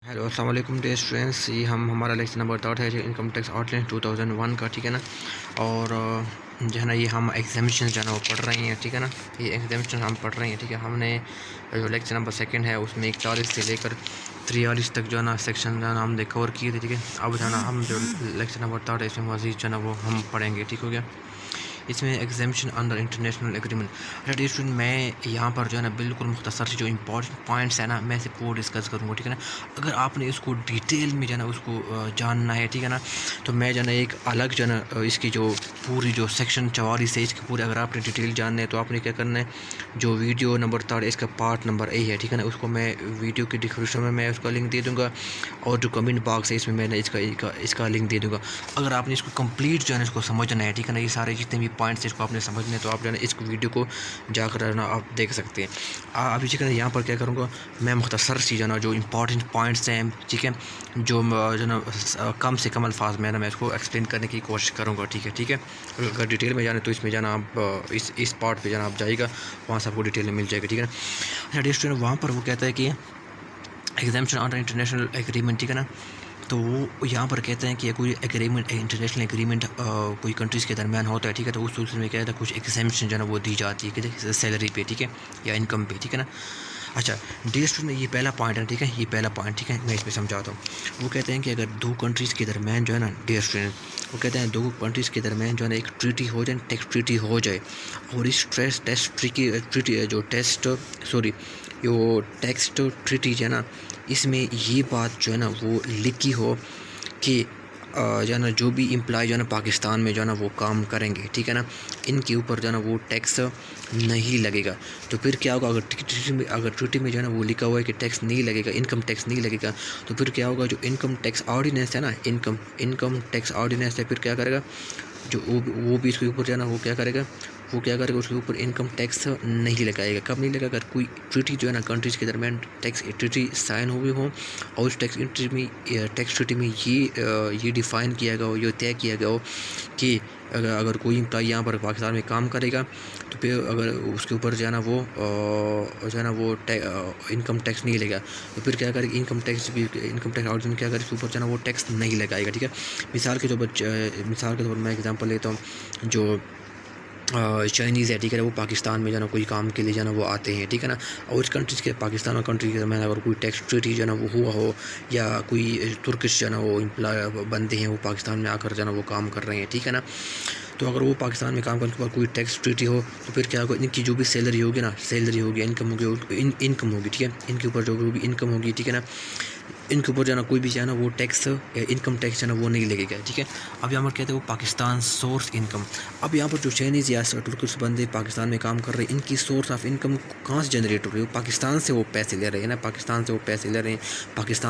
Hello अस्सलाम वालेकुम dear students. ये हमारा लेक्चर नंबर 3 है जो इनकम टैक्स आउटलाइन 2001 का, ठीक है ना। और जो है ना ये हम एग्जामिशन जो है ना वो पढ़ रहे हैं, ठीक है ना। ये एग्जामिशन हम पढ़ रहे हैं, ठीक है। हमने जो लेक्चर नंबर 2 है उसमें 41 से लेकर 43 तक जो है ना सेक्शन जो है ना हमने कवर किए थे, ठीक है। अब जो है ना हम जो लेक्चर नंबर 3 है इसमें मज़ीद जो है ना वो हम पढ़ेंगे, ठीक हो गया। इसमें एग्जामिशन अंडर इंटरनेशनल एग्रीमेंट। अच्छा स्टूडेंट, मैं यहाँ पर जो है ना बिल्कुल मुख्तसर से जो इंपॉर्टेंट पॉइंट्स है ना मैं सिर्फ वो डिस्कस करूँगा, ठीक है ना। अगर आपने इसको डिटेल में जो है ना उसको जानना है, ठीक है ना, तो मैं जो है ना एक अलग जो है ना इसकी जो पूरी जो सेक्शन 44 है इसकी पूरी अगर आपने डिटेल जानना है तो आपने क्या करना है, जो वीडियो नंबर 3 इसका पार्ट नंबर ए है, ठीक है ना, उसको मैं वीडियो की डिस्क्रिप्शन में मैं उसका लिंक दे दूँगा और जो कमेंट बॉक्स है इसमें मैंने इसका लिंक दे दूँगा। अगर आपने इसको कंप्लीट जो है ना इसको समझना है, ठीक है ना, ये सारे जितने भी पॉइंट्स इसको आपने समझने तो आप जो है ना इस वीडियो को जाकर ना आप देख सकते हैं। अभी ठीक है, यहाँ पर क्या करूँगा मैं मुख्तसर सी जो है ना जो इंपॉर्टेंट पॉइंट्स हैं, ठीक है, जो जो ना कम से कम अल्फाज में ना मैं इसको एक्सप्लेन करने की कोशिश करूँगा, ठीक है, ठीक है। अगर डिटेल में जाने तो इसमें जाना आप इस पार्ट पे जाना आप जाइएगा, वहाँ से आपको डिटेल में मिल जाएगा, ठीक है ना। अच्छा डियर स्टूडेंट, वहाँ पर वो कहता है कि एग्जामिशन अंडर इंटरनेशनल एग्रीमेंट, ठीक है ना। तो वो यहाँ पर कहते हैं कि कोई एग्रीमेंट इंटरनेशनल एग्रीमेंट कोई कंट्रीज़ के दरमियान होता है, ठीक है, तो उस सिलसिले में क्या है कुछ एग्जामिशन जो है ना वो दी जाती है, कि सैलरी पे, ठीक है, या इनकम पे, ठीक है ना। अच्छा डियर स्टूडेंट, ये पहला पॉइंट है, ठीक है, ये पहला पॉइंट, ठीक है, मैं इसमें समझाता हूँ। वो कहते हैं कि अगर दो कंट्रीज़ के दरमियान जो है ना डियर स्टूडेंट, वो कहते हैं दो कंट्रीज़ के दरमियान जो है ना एक ट्रीटी हो जाए, टैक्स ट्रीटी हो जाए, और इस ट्रीटी जो टैक्स ट्रीटी जो है ना इसमें ये बात जो है ना वो लिखी हो कि जो है ना जो भी एम्प्लॉय जो है ना पाकिस्तान में जो है ना वो काम करेंगे, ठीक है ना, इनके ऊपर जो है ना वो टैक्स नहीं लगेगा। तो फिर क्या होगा, अगर ट्रीटी में जो है ना वो लिखा हुआ है कि टैक्स नहीं लगेगा, इनकम टैक्स नहीं लगेगा, तो फिर क्या होगा, जो इनकम टैक्स ऑर्डिनेंस है ना, इनकम टैक्स ऑर्डिनेंस है, फिर क्या करेगा, जो वो भी इसके ऊपर जो है ना वो क्या करेगा, उसके ऊपर इनकम टैक्स नहीं लगाएगा। कब नहीं लगाएगा, कोई ट्रीटी जो है ना कंट्रीज़ के दरमियान टैक्स ट्रीटी साइन हुए हों और उस टैक्स ट्रीटी में ये डिफ़ाइन किया गया हो, ये तय किया गया हो कि अगर कोई एम्प्लॉय यहाँ पर पाकिस्तान में काम करेगा तो फिर अगर उसके ऊपर जो है ना वो इनकम टैक्स नहीं लगेगा, तो फिर क्या करेगा, इनकम टैक्स ऑर्डिनेंस क्या करेगा, उसके ऊपर जो है ना वो टैक्स नहीं लगाएगा, ठीक है। मिसाल के तौर पर मैं एग्जांपल लेता हूँ, जो चाइनीज़ है, ठीक है, वो पाकिस्तान में जो है ना कोई काम के लिए जो है ना वो आते हैं, ठीक है ना, और इस कंट्रीज़ के पाकिस्तान और कंट्री के दरमियान अगर कोई टैक्स ट्रीटी जो है ना वो हुआ हो, या कोई तुर्किश जो है ना वो एम्प्लॉय बंदे हैं वो पाकिस्तान में आकर जो है ना वो काम कर रहे हैं, ठीक है ना, तो अगर वो पाकिस्तान में काम करने के बाद कोई टैक्स ट्रीटी हो तो फिर क्या होगा, इनकी जो भी सैलरी होगी ना, इनकम होगी, ठीक है, इनके ऊपर जो भी इनकम होगी, ठीक है ना, इनके ऊपर जो है ना कोई भी जो है ना वो टैक्स या इनकम टैक्स जो है ना वो नहीं लगेगा, ठीक है। अब यहाँ पर कहते हैं वो पाकिस्तान सोर्स इनकम। अब यहाँ पर जो चाइनीज़ या तुर्किश बंदे पाकिस्तान में काम कर रहे हैं, इनकी सोर्स ऑफ इनकम कहाँ से जनरेट हो रही है, वो पाकिस्तान से वो पैसे ले रहे हैं ना, पाकिस्तान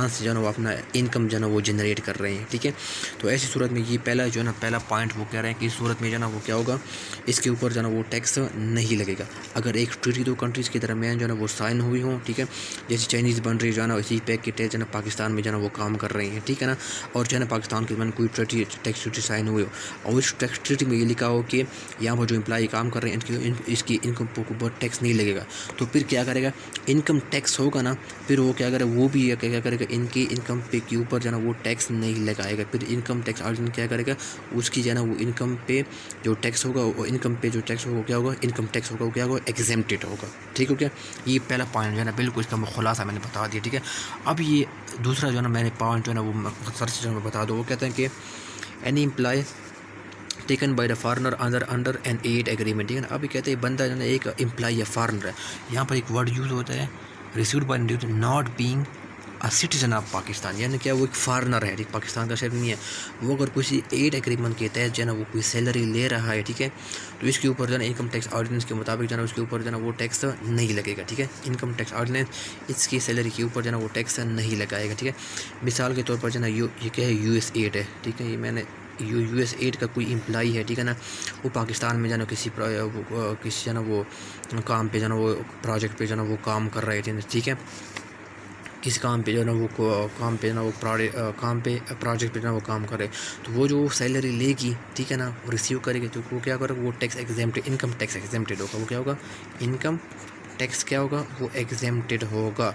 से जो है ना वो अपना इनकम जो है ना वो जनरेट कर रहे हैं, ठीक है। तो ऐसी सूरत में ये पहला पॉइंट वो कह रहे हैं कि इस सूरत में जो है ना वो क्या होगा, इसके ऊपर जो है ना वो टैक्स नहीं लगेगा। अगर एक ट्रीटी दो कंट्रीज़ के दरमियान जो है ना वो साइन हुई हो, ठीक है, जैसे चाइनीज़ बन रही जो है ना इसी पैक के टैक्स जो है ना पाकिस्तान में जो है ना वो काम कर रही हैं, ठीक है ना, और जो है ना पाकिस्तान के दरमियान कोई टैक्स ट्रीटी साइन हुई हो और उस टैक्स ट्रीटी में ये लिखा हो कि यहाँ पर जो एम्प्लॉय काम कर रहे हैं इसकी इनकम के ऊपर टैक्स नहीं लगेगा, तो फिर क्या करेगा, इनकम टैक्स होगा ना, फिर वो क्या करेगा, वो भी क्या करेगा, इनकी इनकम पे के ऊपर जो है ना वो टैक्स नहीं लगाएगा। फिर इनकम टैक्स ऑर्डिनेंस क्या करेगा, उसकी जो है ना वो इनकम पे जो टैक्स होगा, वो इनकम पे जो टैक्स होगा क्या होगा, इनकम टैक्स होगा, वो क्या होगा, एग्जेम्प्टेड होगा, ठीक हो गया। ये पहला पॉइंट जो है ना बिल्कुल इसका खुलासा मैंने बता दिया, ठीक है। अब ये दूसरा जो है ना मैंने पॉइंट जो है ना वो सर से जो बता दो, वो कहते हैं कि any employ taken by the foreigner under an aid agreement, ठीक है ना। अभी कहते हैं बंदा जो है एक एम्प्लॉय या फॉरनर है, यहाँ पर एक वर्ड यूज़ होता है received by not being a citizen of Pakistan, यानी क्या वो एक फॉरनर है, ठीक, पाकिस्तान का शहर नहीं है, वो अगर किसी एड एग्रीमेंट के तहत जो है ना वो कोई सैलरी ले रहा है, ठीक है, तो इसके ऊपर जो है ना इनकम टैक्स ऑर्डिनेंस के मुताबिक जो है ना उसके ऊपर जो है ना वो टैक्स नहीं लगेगा, ठीक है। इनकम टैक्स ऑर्डिनेंस इसकी सैलरी के ऊपर जो है ना वो टैक्स नहीं लगाएगा, ठीक है। मिसाल के तौर पर जो है ना ये क्या है, US एड है, ठीक है, ये मैंने US एड का कोई एम्प्लॉई है, ठीक है ना, वो पाकिस्तान में जो है ना किसी जो है ना वो काम पे जो है ना वो प्रोजेक्ट पे जो है ना वो काम कर रहे थे, ठीक है, किस काम पे जो है ना वो काम पे ना वो प्रोजेक्ट पे ना वो काम करे, तो वो जो सैलरी लेगी, ठीक है ना, वो रिसीव करेगी, तो वो क्या करेगा, वो tax exempted, income tax exempted होगा, वो क्या होगा, इनकम टैक्स क्या होगा, वो एग्जेम्प्टेड होगा,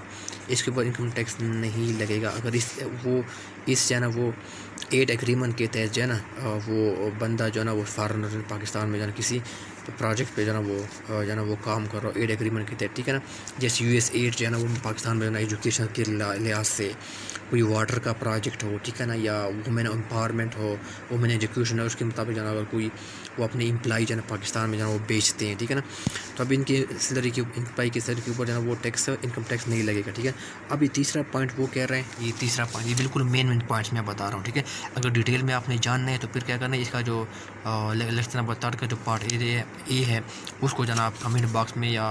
इसके ऊपर इनकम टैक्स नहीं लगेगा। अगर इस जो है ना वो एड एग्रीमेंट के तहत जो है ना वो बंदा जो है ना वो फॉरेनर पाकिस्तान में जो है ना किसी प्रोजेक्ट पे जो है ना वो जो है ना वो काम कर रहा हो एड एग्रीमेंट के तहत, ठीक है ना। जैसे यूएस एड जो है ना वो पाकिस्तान में जो है ना एजुकेशन के लिहाज से कोई वाटर का प्रोजेक्ट हो, ठीक है ना, या वुमेन एम्पावरमेंट हो, वुमेन एजुकेशन है, उसके मुताबिक जो है ना अगर कोई वो अपने एम्प्लॉई जो है ना पाकिस्तान में जो है वो बेचते हैं, ठीक है ना, तो अब इनके सैलरी के एम्प्लॉई की सैलरी के ऊपर जो है ना वो टैक्स इनकम टैक्स नहीं लगेगा, ठीक है। अब ये तीसरा पॉइंट वो कह रहे हैं, ये तीसरा पॉइंट ये बिल्कुल मेन पॉइंट्स मैं बता रहा हूँ, ठीक है। अगर डिटेल में आपने जानना है तो फिर क्या करना है, इसका जो लेक्चर नंबर 3 का जो पार्ट ए है उसको जाना आप कमेंट बॉक्स में या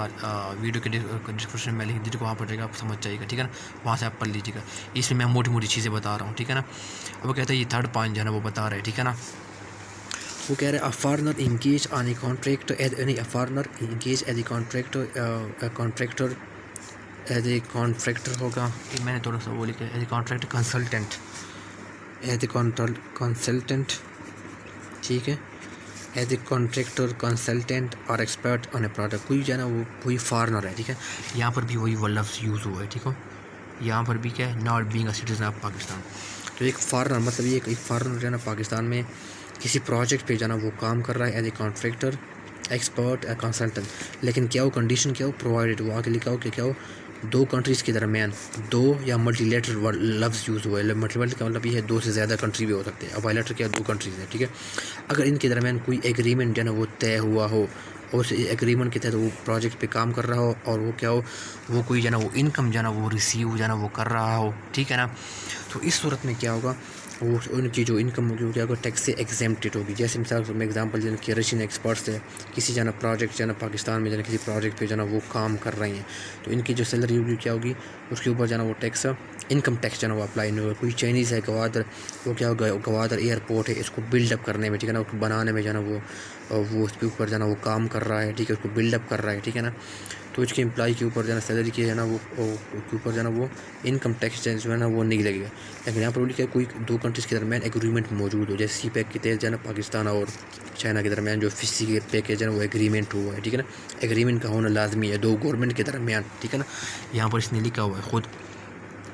वीडियो के डिस्क्रिप्शन में लिख दीजिए, वहाँ पर जाएगा, आप समझ जाएगा, ठीक है ना, वहाँ से आप पढ़ लीजिएगा। इसमें मैं मोटी मोटी चीज़ें बता रहा हूँ, ठीक है ना। अब वो कहते हैं ये थर्ड पॉइंट जो है ना वो बता रहे हैं, ठीक है ना। वो कह रहे हैं a foreigner engage on a contract a foreigner engage as a contractor as a contractor होगा, मैंने थोड़ा सा वो लिखा है, as a contract consultant, as a consultant, ठीक है, एज ए कॉन्ट्रैक्टर कंसल्टेंट और एक्सपर्ट ऑन ए प्रोडक्ट। कोई जो है ना वो कोई फॉरेनर है, ठीक है, यहाँ पर भी वही लफ्ज़ यूज़ हुआ है, ठीक हो, यहाँ पर भी क्या है, not being a citizen of Pakistan. तो एक फॉरेनर मतलब ये एक फॉरेनर जो है ना पाकिस्तान में किसी प्रोजेक्ट पे जाना वो काम कर रहा है एज ए कॉन्ट्रैक्टर एक्सपर्ट या कंसल्टेंट, लेकिन क्या हो कंडीशन क्या हो प्रोवाइडेड, वो आगे लिखा हो कि क्या हो, दो कंट्रीज़ के दरमियान दो या मल्टीलेटरल लफ्ज़ यूज़ हुआ है। मल्टीलेटरल का मतलब ये है दो से ज़्यादा कंट्री भी हो सकते हैं, अब बायलैटरल क्या दो कंट्रीज़ हैं, ठीक है। अगर इनके दरमियान कोई एग्रीमेंट जो है ना वो तय हुआ हो और उस एग्रीमेंट के तहत वो प्रोजेक्ट पे काम कर रहा हो और वो क्या हो वो कोई जो है ना वो इनकम जो है ना वो रिसीव जो है ना वो कर रहा हो, ठीक है ना, तो इस सूरत में क्या होगा, वो उनकी जो इनकम होगी वो क्या होगा टैक्स से एग्जेम्प्टेड होगी। जैसे मिसाल में एग्जांपल जन कि रशियन एक्सपर्ट्स है किसी जना प्रोजेक्ट जना पाकिस्तान में जना किसी प्रोजेक्ट पे जना वो काम कर रहे हैं, तो इनकी जो सैलरी होगी क्या होगी उसके ऊपर जना वो टैक्स इनकम टैक्स जना वो अप्लाई नहीं होगा। कोई चाइनीज़ है गवादर, वो क्या होगा गवादर एयरपोर्ट है, इसको बिल्डअप करने में, ठीक है ना, उसको बनाने में जना वो उसके ऊपर जना वो काम कर रहा है, ठीक है, उसको बिल्डअप कर रहा है, ठीक है ना, तो इसके एम्प्लॉई के ऊपर जो है सैलरी के है ना वो के ऊपर जो है ना वो इनकम टैक्स जो है ना वो नहीं लगेगा। लेकिन यहाँ पर लिखा है कोई दो कंट्रीज़ के दरमियान एग्रीमेंट मौजूद हो, जैसे सी पैक के तहत जो है ना पाकिस्तान और चाइना के दरमियान जो फिशी के पैकेज है ना वो एग्रीमेंट हुआ है, ठीक है ना, एग्रीमेंट का होना लाजमी है दो गवर्नमेंट के दरमियान, ठीक है ना। यहाँ पर इसने लिखा हुआ है खुद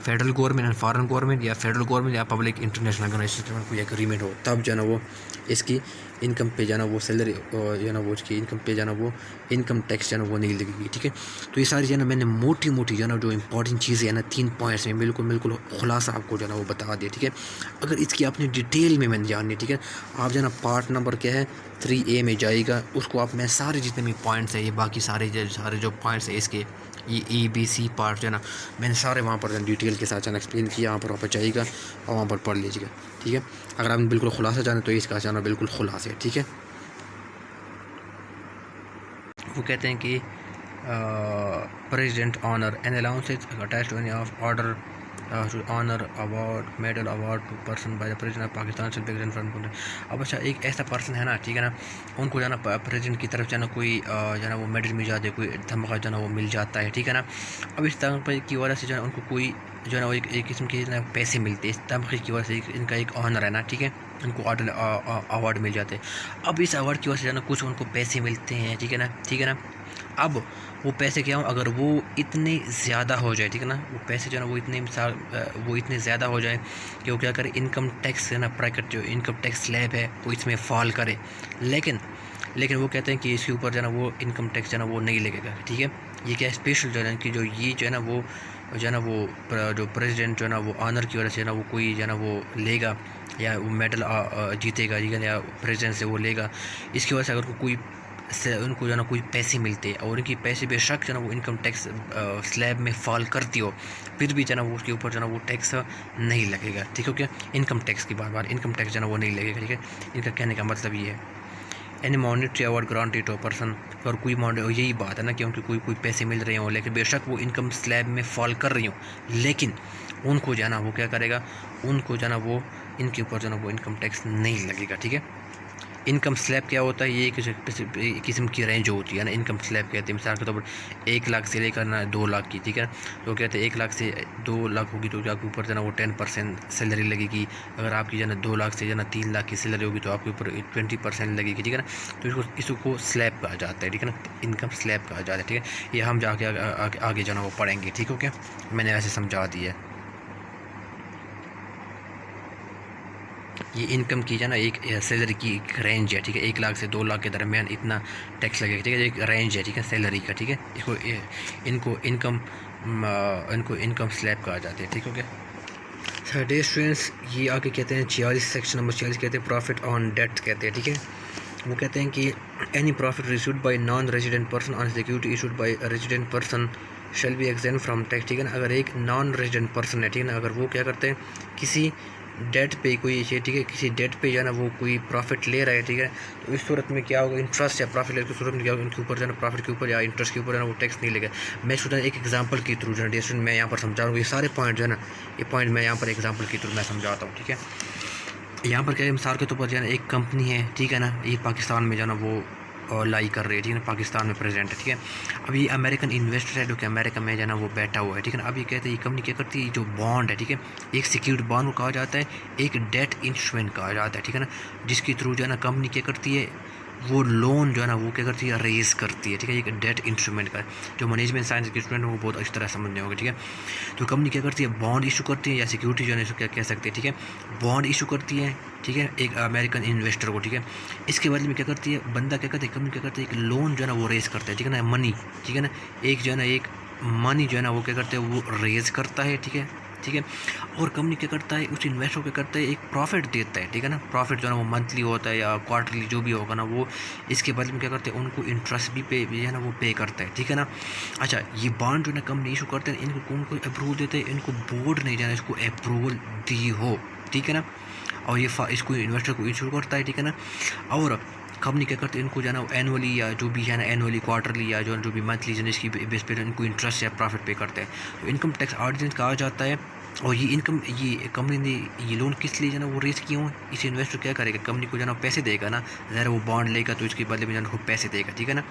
federal government and foreign government या फेडरल गवर्नमेंट या पब्लिक इंटरनेशनल ऑर्गेनाइजेशन कोई एग्रीमेंट हो तब जो है ना वो इसकी इनकम पे जाना वो सैलरी जो है ना वो उसकी इनकम पे जाना वो इनकम टैक्स जो है ना वो नहीं लगेगी, ठीक है। तो ये सारी जो है ना मैंने मोटी मोटी जो है ना जो इंपॉर्टेंट चीज़ें है ना 3 पॉइंट्स में बिल्कुल खुलासा आपको जो है ना वो बता दिया, ठीक है। अगर इसकी आपने डिटेल में मैंने जाननी, ठीक है, आप जो है ना पार्ट नंबर क्या है 3A में जाएगा, उसको आप मैं सारे जितने भी पॉइंट्स है ये बाकी सारे जो पॉइंट्स है इसके ये ABC पार्ट जो है ना मैंने सारे वहाँ पर डिटेल के साथ एक्सप्लेन किया, वहाँ पर वापस जाइएगा और वहाँ पर पढ़ लीजिएगा, ठीक है। अगर आपने बिल्कुल खुलासा जाने तो इसका जाना बिल्कुल खुलासा है, ठीक है। वो कहते हैं कि president honour an allowances attached to any of order to honour award medal award to person by the president of Pakistan से प्रेसिडेंट फ्रंट। अब अच्छा एक ऐसा पर्सन है ना, ठीक है ना, उनको जाना प्रेसिडेंट की तरफ जाना कोई जाना वो मेडल मिल जाते, कोई धमाका जाना वो मिल जाता है, ठीक है ना। अब इस तमगे की वजह से जो है उनको कोई जो है ना वो एक किस्म के पैसे मिलते हैं, इस तमगे की वजह से इनका एक ऑनर है ना, ठीक है, उनको अवार्ड मिल जाते हैं। अब इस अवार्ड की वजह से जो है ना कुछ उनको पैसे मिलते हैं, ठीक है ना। अब वो पैसे क्या हो अगर वो इतने ज़्यादा हो जाए, ठीक है ना, वो पैसे जो है ना वो इतने ज़्यादा हो जाए कि वो क्या करे इनकम टैक्स है ना ब्रैकेट जो इनकम टैक्स स्लैब है वो इसमें फॉल करे, लेकिन वो कहते हैं कि इसके ऊपर जो है ना वो इनकम टैक्स जो है ना वो नहीं लगेगा, ठीक है। ये क्या स्पेशल जो है कि जो ये जो है ना वो जो प्रेसिडेंट जो है ना वो ऑनर की वजह से ना वो कोई जो है ना वो लेगा या वो मेडल जीतेगा, ठीक है, या प्रेसिडेंट से वो लेगा, इसकी वजह से अगर कोई से उनको जो है ना कोई पैसे मिलते हैं और उनकी पैसे बेशक जो है ना वो इनकम टैक्स स्लैब में फॉल करती हो, फिर भी जो है ना वो उसके ऊपर जो है ना वो टैक्स नहीं लगेगा, ठीक है। क्या इनकम टैक्स की बार इनकम टैक्स जो है ना वो नहीं लगेगा, ठीक है। इनका कहने का मतलब ये है any monetary award granted to person, और कोई यही बात है ना क्योंकि कोई पैसे मिल रहे हों लेकिन बेशक वो इनकम स्लैब में फॉल कर रही हों, लेकिन उनको जो है ना वो क्या करेगा, उनको जो है ना वो इनके ऊपर जो है ना वो इनकम टैक्स नहीं लगेगा, ठीक है। इनकम स्लैब क्या होता है, ये एक किस्म की रेंज होती है ना, इनकम स्लैब कहते हैं। मिसाल के तौर पर 1 लाख से लेकर ना 2 लाख की, ठीक है। तो कहते हैं 1 लाख से 2 लाख होगी तो आपके ऊपर जो है वो 10% सैलरी लगेगी। अगर आपकी जो है 2 लाख से जो है 3 लाख की सैलरी होगी तो आपके ऊपर 20% लगेगी, ठीक है ना। तो इसको स्लैब कहा जाता है, ठीक है ना, इनकम स्लैब कहा जाता है, ठीक है। ये हम जाके आगे जो है वो पढ़ेंगे, ठीक हो क्या, मैंने ऐसे समझा दिया है। ये इनकम की जो है ना एक सैलरी की एक रेंज है, ठीक है। 1 लाख से 2 लाख के दरमियान इतना टैक्स लगेगा, ठीक है। एक रेंज है, ठीक है, सैलरी का, ठीक है। इनको इनकम स्लैब कहा जाता है, ठीक हो गया। डे स्टूडेंट्स, ये आगे कहते हैं 46 सेक्शन नंबर 46 कहते हैं प्रॉफिट ऑन डेट कहते हैं, ठीक है। वो कहते हैं कि any profit received by non resident person on security issued by resident person shall be exempt from tax, ठीक है ना। अगर एक नॉन रेजिडेंट पर्सन है, ठीक है ना, अगर वो क्या करते हैं किसी डेट पे कोई, ठीक है, किसी डेट पे जो है ना वो कोई प्रॉफिट ले रहा है, ठीक है, तो इस सूरत में क्या होगा, इंटरेस्ट या प्रॉफिट लेने की सूरत में क्या होगा, उनके ऊपर जो है ना प्रॉफिट के ऊपर या इंटरेस्ट के ऊपर जो है ना वो टैक्स नहीं लगेगा। मैं स्टूडेंट एक एग्जांपल के थ्रू जो है स्टूडेंट मैं यहाँ पर समझा रहा हूँ, ये सारे पॉइंट जो है ना, ये पॉइंट मैं यहाँ पर एग्जांपल के थ्रू मैं समझाता हूँ, ठीक है। यहाँ पर क्या है, मिसाल के तौर पर जो है ना एक कंपनी है, ठीक है ना, ये पाकिस्तान में जो है ना वो लाई कर रही है, ठीक है ना, पाकिस्तान में प्रेजेंट है, ठीक है। अब ये अमेरिकन इन्वेस्टर है जो कि अमेरिका में जो है ना वो बैठा हुआ है, ठीक है ना। अब ये कहते हैं ये कंपनी क्या करती है, जो बॉन्ड है, ठीक है, एक सिक्योर्ड बॉन्ड कहा जाता है, एक डेट इंस्ट्रूमेंट कहा जाता है, ठीक है ना, जिसके थ्रू जो है ना कंपनी क्या करती है, वो लोन जो है ना वो क्या करती है, रेज करती है, ठीक है। एक डेट इंस्ट्रूमेंट का जो मैनेजमेंट साइंस के स्टूडेंट हैं वो बहुत अच्छी तरह समझने होंगे, ठीक है। तो कंपनी क्या करती है, बॉन्ड इशू करती है या सिक्योरिटी जो है इसको क्या कह सकते हैं, ठीक है, बॉन्ड इशू करती है, ठीक है, एक अमेरिकन इन्वेस्टर को, ठीक है। इसके बदले में क्या करती है, बंदा क्या करता है, कंपनी क्या करती है, एक लोन जो है ना वो रेज करता है, ठीक है ना, मनी, ठीक है ना, एक जो है ना एक मनी जो है ना वो क्या करते हैं, वो रेज करता है, ठीक है, ठीक है। और कंपनी क्या करता है, उस इन्वेस्टर को क्या करता है, एक प्रॉफिट देता है, ठीक है ना। प्रॉफिट जो है ना वो मंथली होता है या क्वार्टरली जो भी होगा ना वो, इसके बदले में क्या करते हैं, उनको इंटरेस्ट भी पे है ना वो पे करता है, ठीक है ना। अच्छा, ये बॉन्ड जो है ना कंपनी इशू करते हैं, इनको कौन को अप्रूवल देते हैं, इनको बोर्ड नहीं जाना, इसको अप्रूवल दी हो, ठीक है ना। और ये इसको इन्वेस्टर को इशू करता है, ठीक है ना। और कंपनी क्या करते हैं, इनको जो है ना एनुअली या जो भी है ना एनुअली क्वार्टरली या जो भी मंथली जो इसकी बेस पे इनको इंटरेस्ट या प्रॉफिट पे करते हैं, तो इनकम टैक्स ऑर्डिनेंस कहा जाता है। और ये कंपनी ने ये लोन किस लिए जो है ना वो रेस किए हुए, इस इन्वेस्टर क्या करेगा, कंपनी को जो है ना पैसे देगा ना, ज़रा वो बॉन्ड लेगा तो इसके बदले में जो है ना पैसे देगा, ठीक है ना।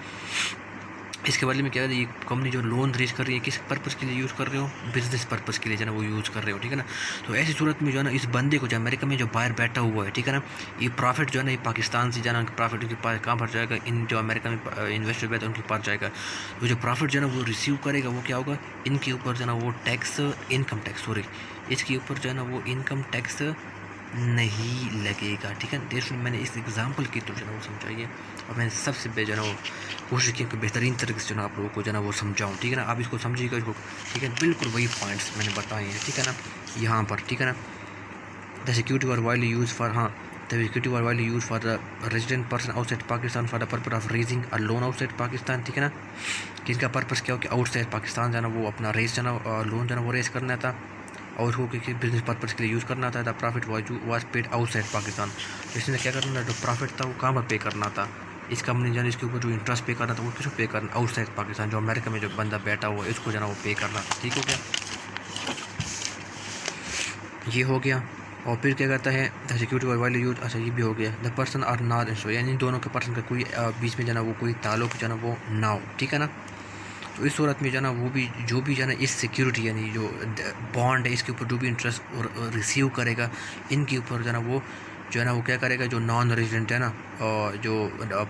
इसके बदले में क्या है, ये कंपनी जो लोन रेज कर रही है किस पर्पज़ के लिए यूज़ कर रहे हो, बिजनेस पर्पज़ के लिए जो है ना वो यूज़ कर रहे हो, ठीक है ना। तो ऐसी सूरत में जो है ना इस बंदे को जो अमेरिका में जो बाहर बैठा हुआ है, ठीक है ना, ये प्रॉफिट जो है ना ये पाकिस्तान से जाना प्रॉफिट उनके पास कहाँ पर जाएगा, इन जो अमेरिका में इन्वेस्टर बैठे उनके पास जाएगा। तो जो प्रॉफिट जो है ना वो रिसीव करेगा वो क्या होगा, इनके ऊपर जो है ना वो टैक्स, इनकम टैक्स, सॉरी, इसके ऊपर जो है ना वो इनकम टैक्स नहीं लगेगा, ठीक है। देश में मैंने इस एग्जांपल की तो जो है वो समझाइए, और मैंने सबसे जो है ना वो कोशिश की कि बेहतरीन तरीके से जो है आप लोगों को जो है ना वो समझाऊँ, ठीक है ना। आप इसको समझिएगा, इसको, ठीक है, बिल्कुल वही पॉइंट्स मैंने बताए हैं, ठीक है ना, यहाँ पर, ठीक है ना। द सिक्योरिटी और वाइडली यूज फॉर, हाँ, द सिक्योरिटी और widely use for the resident person outside Pakistan for the purpose of raising a loan outside Pakistan, ठीक है ना, कि इसका पर्पज़ क्या हो कि आउटसाइड पाकिस्तान जो है ना वो अपना रेज जो है ना लोन जो है ना वो रेज करना था और उसको किसी बिजनेस पर्पज़ के लिए यूज़ करना था। The profit was paid outside Pakistan, इसने क्या करना था, जो प्रॉफिट था वो कहाँ पर पे करना था, इस कंपनी जो है इसके ऊपर जो इंटरेस्ट पे करना था वो किसको पे करना, आउटसाइड पाकिस्तान, जो अमेरिका में जो बंदा बैठा हुआ है इसको जो है ना वो पे करना था, ठीक हो गया, ये हो गया। और फिर क्या करता है, द सिक्योरिटी और वाइडली यूज, अच्छा ये भी हो गया। The person are not insure, यानी दोनों के पर्सन का कोई बीच में जो है ना वो कोई ताल्लुक जो है ना वो ना हो, ठीक है ना। तो इस सूरत में जो है ना वो भी जो भी जो है ना इस सिक्योरिटी यानी जो बॉन्ड है इसके ऊपर जो भी इंटरेस्ट रिसीव करेगा, इनके ऊपर जो है ना वो जो है ना वो क्या करेगा, जो नॉन रेजिडेंट है ना और जो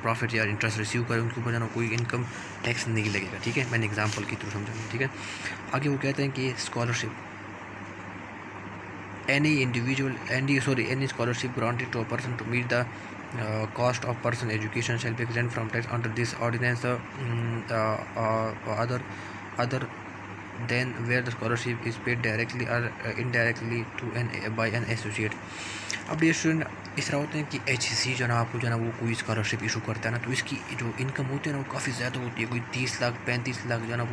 प्रॉफिट या इंटरेस्ट रिसीव करे उनके ऊपर जो है ना कोई इनकम टैक्स नहीं लगेगा, ठीक है। मैंने एग्जांपल की थ्रू समझाऊंगा, ठीक है। आगे वो कहते हैं कि scholarship, any scholarship granted to a person to meet the cost of person education shall be exempt from tax under this ordinance, other than where the scholarship is paid directly or indirectly to by an associate। अब ये student इस तरह होते हैं कि HEC जो है ना आपको जो है ना वो कोई स्कॉलरशिप इशू करता है ना, तो इसकी जो इनकम होती है ना वो काफ़ी ज़्यादा होती है, कोई 30 लाख 35 लाख जो है ना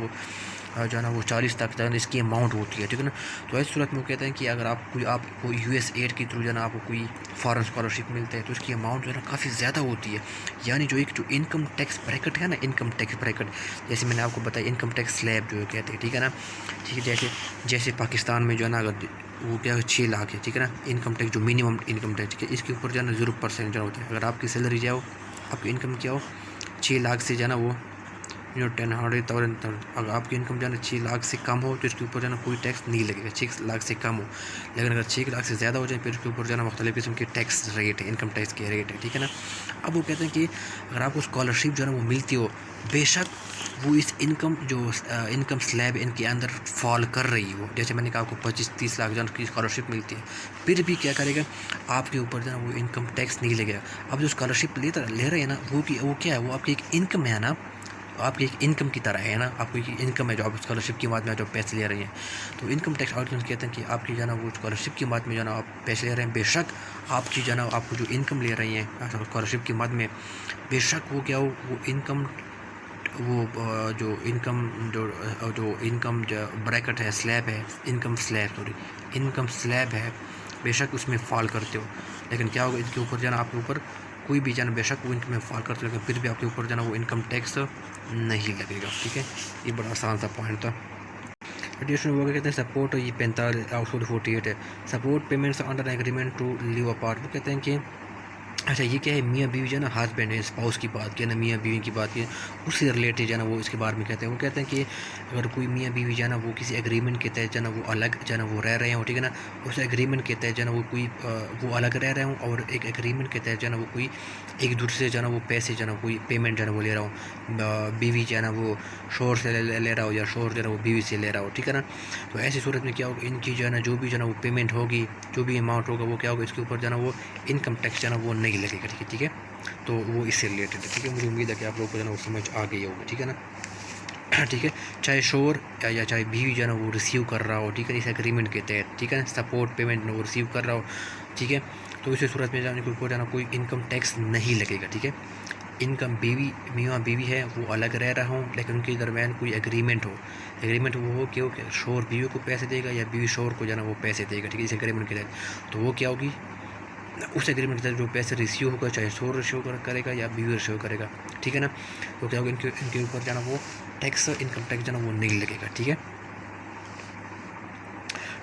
वो 40 लाख तक इसकी अमाउंट होती है, ठीक है ना। तो इस सूरत में वो कहते हैं कि अगर आपको USAID के थ्रू जो है ना आपको कोई फॉरेन स्कॉलरशिप मिलता है तो इसकी अमाउंट जो है ना काफ़ी ज़्यादा होती है, यानी जो इनकम टैक्स ब्रैकेट है ना, इनकम टैक्स ब्रैकेट जैसे मैंने आपको बताया, इनकम टैक्स स्लैब जो कहते हैं, ठीक है ना, ठीक है। जैसे पाकिस्तान में जो है ना अगर वो क्या है 6 लाख है, ठीक है ना। इनकम टैक्स जो मिनिमम इनकम टैक्स, ठीक है, इसके ऊपर जो है ना 0% जो होता है। अगर आपकी सैलरी जाओ, आपकी इनकम क्या हो 6 लाख से जो है ना वो 10,000 अगर आपकी इनकम जो है ना 6 लाख से कम हो तो इसके ऊपर जो है ना कोई टैक्स नहीं लगेगा, 6 लाख से कम हो। लेकिन अगर 6 लाख से ज़्यादा हो जाए फिर इसके ऊपर जो है ना मुख्तलिफ़ किस्म के टैक्स रेट है, इनकम टैक्स के रेट है, ठीक है ना। अब वो कहते हैं कि अगर आपको स्कॉलरशिप जो है ना वो मिलती हो, बेशक वो इस इनकम जो इनकम स्लैब इनके अंदर फॉल कर रही हो, जैसे मैंने कहा आपको 25-30 लाख जो की स्कॉलरशिप मिलती है, फिर भी क्या करेगा आपके ऊपर जो है वो इनकम टैक्स नहीं लगेगा। अब जो स्कॉलरशिप ले रहे हैं ना वो क्या है, वो आपकी एक इनकम है ना, आपकी एक इनकम की तरह है ना, आपकी एक इनकम है जो आप स्कॉलरशिप की बात में जो पैसे ले रहे हैं। तो इनकम टैक्स ऑडिटर्स कहते हैं कि आपकी जो है ना वो स्कॉलरशिप की बात में जो है ना आप पैसे ले रहे हैं, बेशक आपकी जो है ना आपको जो इनकम ले रही हैं स्कॉलरशिप की बात में, बेशक वो क्या हो वो इनकम वो जो इनकम जो ब्रैकेट है, स्लैब है, इनकम स्लैब है, बेशक उसमें फॉल करते हो। लेकिन क्या होगा इसके ऊपर जो है ना आपके ऊपर कोई भी जाना, बेशक वो इनकम में फॉल करते हो लेकिन फिर भी आपके ऊपर जो है ना वो इनकम टैक्स नहीं लगेगा, ठीक है। ये बड़ा आसान सा पॉइंट था। एडिशनल वो कहते हैं सपोर्ट, ये 45 आउटसोर्ड 48 है। Support payments under agreement to live apart, वो कहते हैं कि अच्छा ये क्या है, मियाँ बीवी जो है ना हस्बैंड है, स्पाउस की बात की ना, मियाँ बीवी की बात की, उससे रिलेटेड जो है ना वो इसके बारे में कहते हैं। वो कहते हैं कि अगर कोई मियाँ बीवी जो है ना वो किसी एग्रीमेंट के तहत जो है ना वो अलग जो है ना वो रह रहे हो, ठीक है ना, उस एग्रीमेंट के तहत जो है ना वो कोई वो अलग रह रहे हूँ और एक एग्रीमेंट के तहत जो है ना वो कोई एक दूसरे से जो है ना वो पैसे जो है ना कोई पेमेंट जो है ना वो ले रहा हूँ, बीवी जो है ना वो शोर से ले रहा हो या शोर जो है ना वो बीवी से ले रहा हो, ठीक है ना। तो ऐसी सूरत में क्या होगा, इनकी जो है ना जो भी जो है ना वो पेमेंट होगी, जो भी अमाउंट होगा वो क्या होगा, इसके ऊपर जो है ना वो इनकम टैक्स जो है ना वो नहीं लगेगा, ठीक है। तो वो इससे रिलेटेड है, ठीक है। मुझे उम्मीद है कि आप लोगों को जो है ना वो समझ आ गई होगी, ठीक है ना। ठीक है, चाहे शोर या चाहे बीवी जो है ना वो रिसीव कर रहा हो, ठीक है, इस एग्रीमेंट के तहत, ठीक है ना, सपोर्ट पेमेंट वो रिसीव कर रहा हो, ठीक है, तो इसी सूरत में जाने को जाना कोई इनकम टैक्स नहीं लगेगा, ठीक है। इनकम बीवी मियाँ बीवी है वो अलग रह रहा हूँ लेकिन उनके दरमियान कोई एग्रीमेंट वो हो कि शोर बीवी को पैसे देगा या बीवी शोर को जो है ना वो पैसे देगा, ठीक है, इस एग्रीमेंट के तहत। तो वो क्या होगी, उस एग्रीमेंट के तहत जो पैसे रिसीव होगा चाहे शोर रिसीव करेगा या बीवी रिसीव करेगा, ठीक है ना। तो क्या होगा इनके ऊपर जो है ना वो टैक्स इनकम टैक्स जो है ना वो नहीं लगेगा, ठीक है।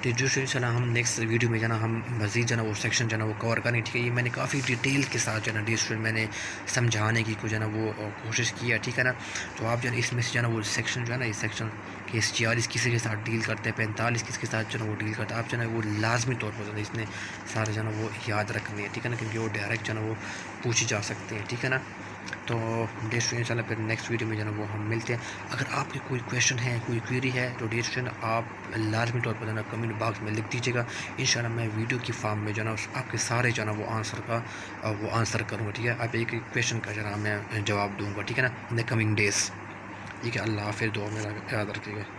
तो जो इंशाल्लाह हम नेक्स्ट वीडियो में जाना हम मज़ीद जो है ना वो सेक्शन जो है ना वो कवर करें, ठीक है। ये मैंने काफ़ी डिटेल के साथ जो है ना डिस्ट्रीट मैंने समझाने की जो है ना वो कोशिश किया, ठीक है ना। तो आप जो है इसमें से जो है ना वो सेक्शन जो है ना इस सेक्शन के 46 किसी के साथ डील करते हैं, 45 किसके साथ जो है ना वो डील करते हैं, आप जो है ना वो लाजमी तौर पर इसने सारे जो है ना वो याद रखने हैं, ठीक है ना, क्योंकि वो डायरेक्ट जो है ना वो पूछी जा सकते हैं, ठीक है ना। तो डे स्टूडेंट इंशाल्लाह फिर नेक्स्ट वीडियो में जो है ना वो हम मिलते हैं। अगर आपके कोई क्वेश्चन है, कोई क्वेरी है तो डे स्टूडेंट आप लाजमी तौर पर जो है ना कमेंट बॉक्स में लिख दीजिएगा। इंशाल्लाह मैं वीडियो की फॉर्म में जो है ना आपके सारे जो है ना वो आंसर करूँगा, ठीक है। आप एक क्वेश्चन का जो है ना मैं जवाब दूँगा, ठीक है ना, इन द कमिंग डेज़, ठीक है। अल्लाह हाफ़िज़, दुआ में याद रखिएगा।